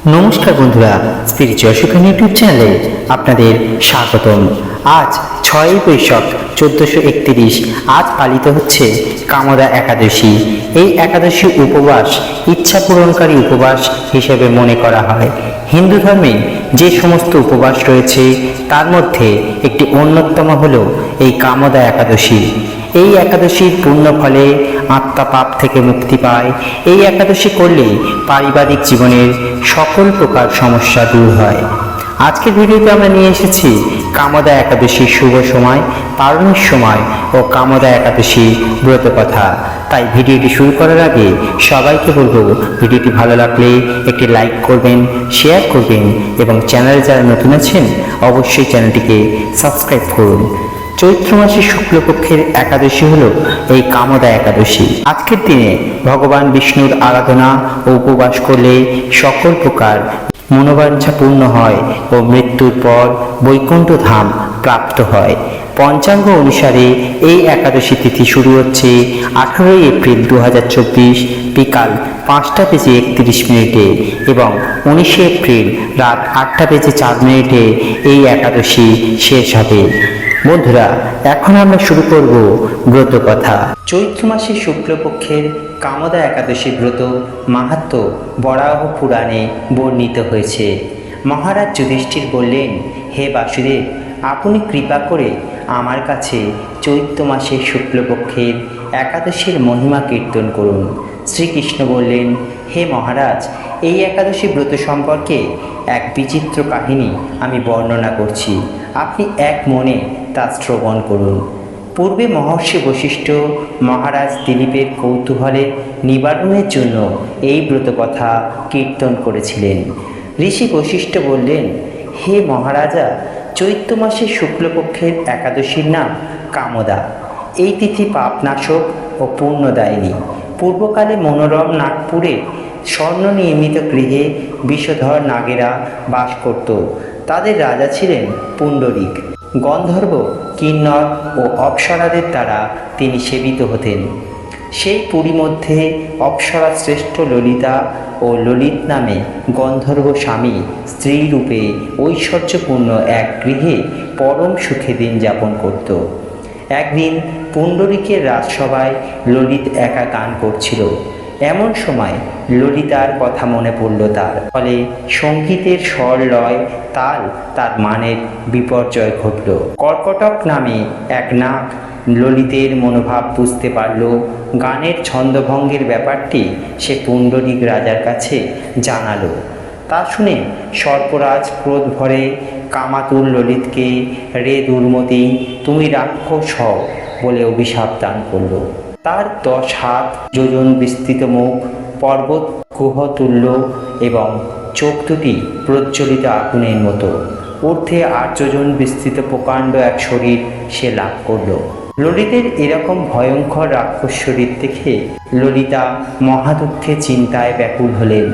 নমস্কার বন্ধুরা, spiritual Sukhan YouTube চ্যানেলে আপনাদের স্বাগতম। আজ 6ই বৈশাখ 1431। আজ পালিত হচ্ছে কামদা একাদশী। এই একাদশী উপবাস ইচ্ছা পূরণকারী উপবাস হিসেবে মনে করা হয়। হিন্দু ধর্মে যে সমস্ত উপবাস রয়েছে তার মধ্যে একটি অন্যতম হল এই কামদা একাদশী। এই একাদশীর পুণ্য ফলে আত্মা পাপ থেকে মুক্তি পায়। এই একাদশী করলে পারিবারিক জীবনের সকল প্রকার সমস্যা দূর হয়। আজকের ভিডিওতে আমরা নিয়ে এসেছি কামদা একাদশীর শুভ সময়, পালনের সময় ও কামদা একাদশী ব্রত কথা। তাই ভিডিওটি শুরু করার আগে সবাইকে বলবো, ভিডিওটি ভালো লাগলে একটি লাইক করবেন, শেয়ার করবেন এবং চ্যানেলে যারা নতুন আছেন অবশ্যই চ্যানেলটিকে সাবস্ক্রাইব করুন। চৈত্র মাসের শুক্লপক্ষের একাদশী হল এই কামদা একাদশী। আজকের দিনে ভগবান বিষ্ণুর আরাধনা ও উপবাস করলে সকল প্রকার মনোবাঞ্ছা পূর্ণ হয় ও মৃত্যুর পর বৈকুণ্ঠ ধাম প্রাপ্ত হয়। পঞ্চাঙ্গ অনুসারে এই একাদশী তিথি শুরু হচ্ছে 18 এপ্রিল 2024 বিকাল 5টা বেজে 31 মিনিটে এবং 19 এপ্রিল রাত 8টা বেজে 4 মিনিটে এই একাদশী শেষ হবে। বন্ধুরা, এখন আমরা শুরু করব ব্রত কথা। চৈত্র মাসের শুক্লপক্ষের কামদা একাদশী ব্রত মাহাত্ম্য বরাহ পুরাণে বর্ণিত হয়েছে। মহারাজ যুধিষ্ঠির বললেন, হে বাসুদেব, আপনি কৃপা করে আমার কাছে চৈত্র মাসের শুক্লপক্ষের একাদশীর মহিমা কীর্তন করুন। শ্রীকৃষ্ণ বললেন, হে মহারাজ, এই একাদশী ব্রত সম্পর্কে এক বিচিত্র কাহিনী আমি বর্ণনা করছি, আপনি এক মনে তা শ্রবণ করুন। পূর্বে মহর্ষি বশিষ্ঠ মহারাজ দিলীপের কৌতূহলের নিবারণের জন্য এই ব্রত কথা কীর্তন করেছিলেন। ঋষি বশিষ্ঠ বললেন, হে মহারাজা, চৈত্র মাসের শুক্লপক্ষের একাদশীর নাম কামদা। এই তিথি পাপনাশক ও পুণ্যদায়িনী। পূর্বকালে মনোরম নাগপুরে স্বর্ণ নির্মিত গৃহে বিষধর নাগেরা বাস করত। তাদের রাজা ছিলেন পুণ্ডরিক। গন্ধর্ব, কিন্নর ও অপ্সরাদের দ্বারা তিনি সেবিত হতেন। সেই পুরী মধ্যে অপ্সরা শ্রেষ্ঠ ললিতা ও ললিত নামে গন্ধর্ব স্বামী স্ত্রী রূপে ঐশ্বর্যপূর্ণ এক গৃহে পরম সুখে দিন যাপন করত। একদিন পুণ্ডরিকের রাজসভায় ললিত একা গান করছিল। এমন সময় ললিতার কথা মনে পড়ল তার। ফলে সঙ্গীতের স্বর, লয়, তাল তার মানের বিপর্যয় ঘটল। কর্কটক নামে এক নাগ ললিতের মনোভাব বুঝতে পারল। গানের ছন্দভঙ্গের ব্যাপারটি সে পুণ্ডরিক রাজার কাছে জানালো। তা শুনে সর্পরাজ ক্রোধ ভরে কামাতুর ললিতকে, রে দুর্মতি, তুমি রাক্ষস হও বলে অভিশাপ দান করল। তার 10 হাত যোজন বিস্তৃত মুখ, পর্বত গুহতুল্য এবং চোখ দুটি প্রজ্বলিত আগুনের মতো, ঊর্ধ্বে 8 যোজন বিস্তৃত প্রকাণ্ড এক শরীর সে লাভ করল। ললিতের এরকম ভয়ঙ্কর রাক্ষস শরীর দেখে ললিতা মহাদুঃখে চিন্তায় ব্যাকুল হলেন।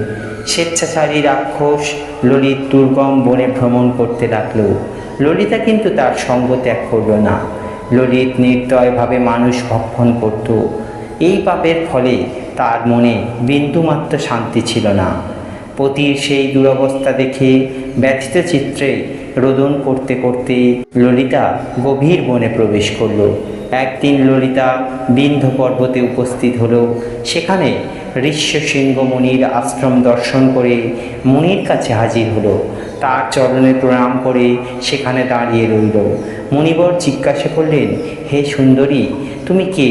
স্বেচ্ছাচারী রাক্ষস ললিত দুর্গম বনে ভ্রমণ করতে লাগল। ললিতা কিন্তু তার সঙ্গ ত্যাগ করল না। ললিত নির্দয়ভাবে মানুষ ভক্ষণ করত। এই পাপের ফলে তার মনে বিন্দুমাত্র শান্তি ছিল না। পতির সেই দুরবস্থা দেখে ব্যথিত চিত্রে রোদন করতে করতে ললিতা গভীর বনে প্রবেশ করল। একদিন ললিতা বিন্ধ্য পর্বতে উপস্থিত হল। সেখানে ঋষ্যশৃঙ্গ মুনির আশ্রম দর্শন করে মুনির কাছে হাজির হলো। তার চরণে প্রণাম করে সেখানে দাঁড়িয়ে রইল। মুনিবর জিজ্ঞাসা করলেন, হে সুন্দরী, তুমি কে,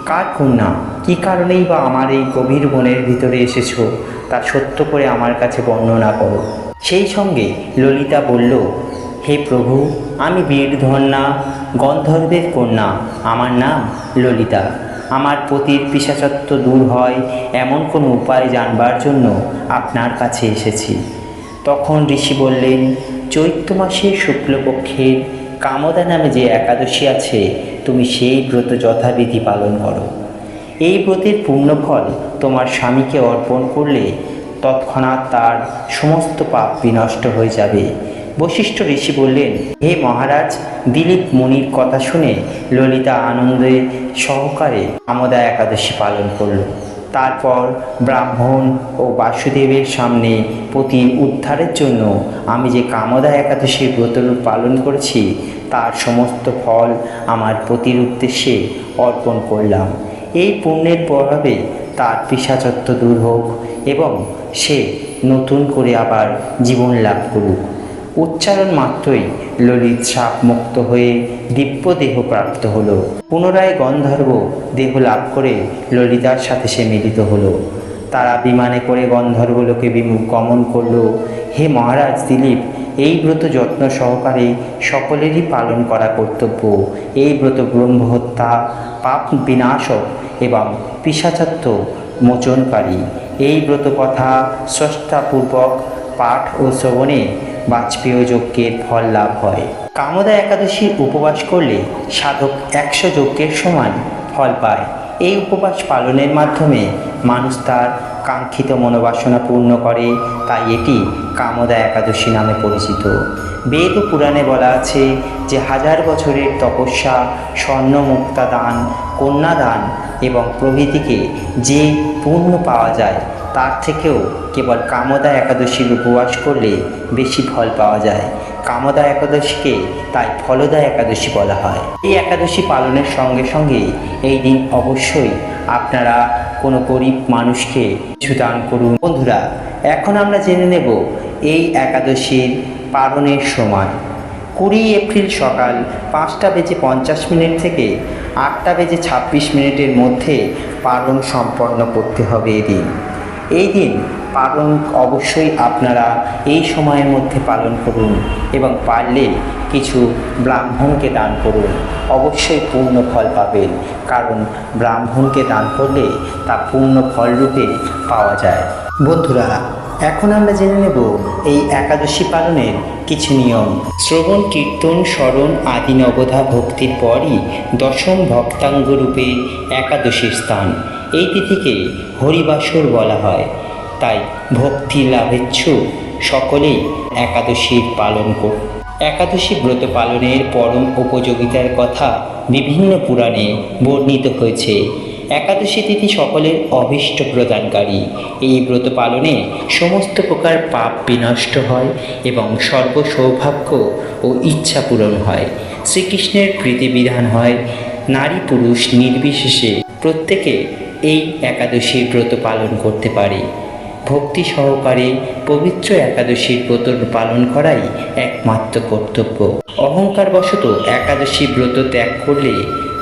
কার কন্যা, কী কারণেই বা আমার এই গভীর বনের ভিতরে এসেছো, তা সত্য করে আমার কাছে বর্ণনা করো। সেই সঙ্গে ললিতা বলল, হে প্রভু, আমি বীরধন্যা গন্ধর্বের কন্যা, আমার নাম ললিতা। আমার পতির পিশাচত্ব দূর হয় এমন কোনো উপায় জানবার জন্য আপনার কাছে এসেছি। তখন ঋষি বললেন, চৈত্র মাসের শুক্লপক্ষের কামদা নামে যে একাদশী আছে, তুমি সেই ব্রত যথাবিধি পালন করো। এই ব্রতের পুণ্যফল তোমার স্বামীকে অর্পণ করলে তৎক্ষণাৎ তার সমস্ত পাপ বিনষ্ট হয়ে যাবে। বশিষ্ঠ ঋষি বললেন, হে মহারাজ, দিলীপ মুনির কথা শুনে ললিতা আনন্দে সহকারে কামদা একাদশী পালন করল। তারপর ব্রাহ্মণ ও বাসুদেবের সামনে পতির উদ্ধারের জন্য আমি যে কামদা একাদশীর ব্রত পালন করেছি তার সমস্ত ফল আমার পতির উদ্দেশ্যে অর্পণ করলাম। এই পুণ্যের প্রভাবে তার পিশাচত্ব দূর হোক এবং সে নতুন করে আবার জীবন লাভ করুক। উচ্চারণ মাত্রই ললিত সাপ মুক্ত হয়ে দিব্য দেহ প্রাপ্ত হলো। পুনরায় গন্ধর্ব দেহ লাভ করে ললিতার সাথে সে মিলিত হলো। তারা বিমানে করে গন্ধর্বলোকে গমন করল। হে মহারাজ দিলীপ, এই ব্রত যত্ন সহকারে সকলেরই পালন করা কর্তব্য। এই ব্রত ব্রহ্মহত্যা, পাপ বিনাশক এবং পিশাচত্ব মোচনকারী। এই ব্রত কথা স্রষ্টাপূর্বক পাঠ ও শ্রবণে বাজপেয় যজ্ঞের ফল লাভ হয়। কামদা একাদশীর উপবাস করলে সাধক 100 যজ্ঞের সমান ফল পায়। এই উপবাস পালনের মাধ্যমে মানুষ তার কাঙ্ক্ষিত মনোবাসনা পূর্ণ করে, তাই এটি কামদা একাদশী নামে পরিচিত। বেদ ও পুরাণে বলা আছে যে 1000 বছরের তপস্যা, স্বর্ণ মুক্তা দান, কন্যাদান এবং প্রভৃতিকে যে পুণ্য পাওয়া যায় তার থেকেও কেবল কামদা একাদশীর উপবাস করলে বেশি ফল পাওয়া যায়। কামদা একাদশীকে তাই ফলদা একাদশী বলা হয়। এই একাদশী পালনের সঙ্গে সঙ্গে এই দিন অবশ্যই আপনারা কোনো গরিব মানুষকে কিছু দান করুন। বন্ধুরা, এখন আমরা জেনে নেব এই একাদশীর পালনের সময়। 20 এপ্রিল সকাল 5:50 থেকে 8:26 মধ্যে পালন সম্পন্ন করতে হবে। এই দিন পালন অবশ্যই আপনারা এই সময়ের মধ্যে পালন করুন এবং পারলে কিছু ব্রাহ্মণকে দান করুন। অবশ্যই পূর্ণ ফল পাবেন, কারণ ব্রাহ্মণকে দান করলে তা পূর্ণ ফলরূপে পাওয়া যায়। বন্ধুরা, এখন আমরা জেনে নেব এই একাদশী পালনের কিছু নিয়ম। শ্রবণ, কীর্তন, স্মরণ আদি নবধা ভক্তির পরই দশম ভক্তাঙ্গ রূপে একাদশীর স্থান। এই তিথিকে হরিবাসর বলা হয়। তাই ভক্তি লাভেচ্ছু সকলেই একাদশীর পালন করুন। একাদশী ব্রত পালনের পরম উপযোগিতার কথা বিভিন্ন পুরাণে বর্ণিত হয়েছে। একাদশী তিথি সকলের অভীষ্ট প্রদানকারী। এই ব্রত পালনে সমস্ত প্রকার পাপ বিনষ্ট হয় এবং সর্ব সৌভাগ্য ও ইচ্ছা পূরণ হয়। শ্রীকৃষ্ণের প্রীতিবিধান হয়। নারী পুরুষ নির্বিশেষে প্রত্যেকে এই একাদশীর ব্রত পালন করতে পারে। ভক্তি সহকারে পবিত্র একাদশীর ব্রত পালন করাই একমাত্র কর্তব্য। অহংকারবশত একাদশী ব্রত ত্যাগ করলে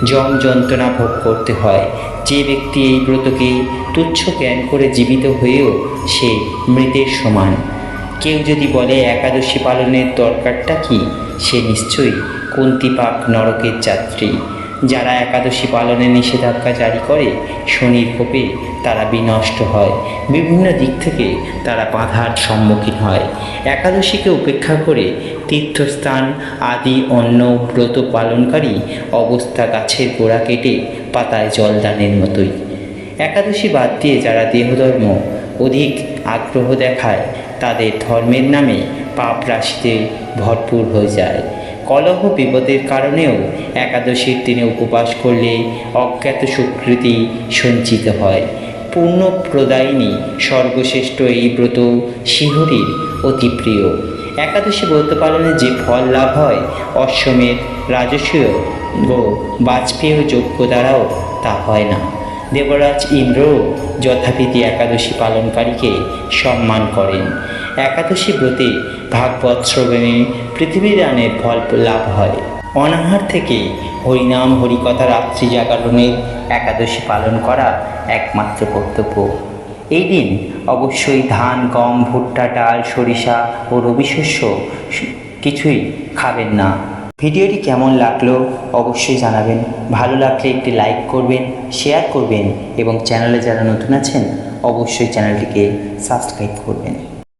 যম যন্ত্রণা ভোগ করতে হয়। যে ব্যক্তি এই ব্রতকে তুচ্ছ জ্ঞান করে জীবিত হয়েও সে মৃতের সমান। কেউ যদি বলে একাদশী পালনের দরকারটা কি, সে নিশ্চয়ই কুন্তিপাক নরকের যাত্রী। যারা একাদশী পালনে নিষেধাজ্ঞা জারি করে শনির কোপে তারা বিনষ্ট হয়। বিভিন্ন দিক থেকে তারা বাধার সম্মুখীন হয়। একাদশীকে উপেক্ষা করে তীর্থস্থান আদি অন্য ব্রত পালনকারী অবস্থা গাছের গোড়া কেটে পাতায় জলদানের মতোই। একাদশী বাদ দিয়ে যারা দেহধর্ম অধিক আগ্রহ দেখায় তাদের ধর্মের নামে পাপ রাশিতে ভরপুর হয়ে যায়। কলহ বিপদের কারণেও একাদশীর দিনে উপবাস করলে অজ্ঞাত সুকৃতি সঞ্চিত হয়। পূর্ণ প্রদায়িনী সর্বশ্রেষ্ঠ এই ব্রত শিহরির অতি প্রিয়। একাদশী ব্রত পালনে যে ফল লাভ হয় অশ্বমেধ, রাজসূয় ও বাজপেয় যজ্ঞ দ্বারাও তা হয় না। দেবরাজ ইন্দ্র যথাবিধি একাদশী পালনকারীকে সম্মান করেন। একাদশী ব্রতে ভাগবত শ্রবণে পৃথিবীদানের ফল লাভ হয়। অনাহার থেকে হরিনাম হরিকথা রাত্রি জাগরণের একাদশী পালন করা একমাত্র কর্তব্য। এই দিন অবশ্যই ধান, গম, ভুট্টা, ডাল, সরিষা ও রবি শস্য কিছুই খাবেন না। ভিডিওটি কেমন লাগলো অবশ্যই জানাবেন। ভালো লাগলে একটি লাইক করবেন, শেয়ার করবেন এবং চ্যানেলে যারা নতুন আছেন অবশ্যই চ্যানেলটিকে সাবস্ক্রাইব করবেন।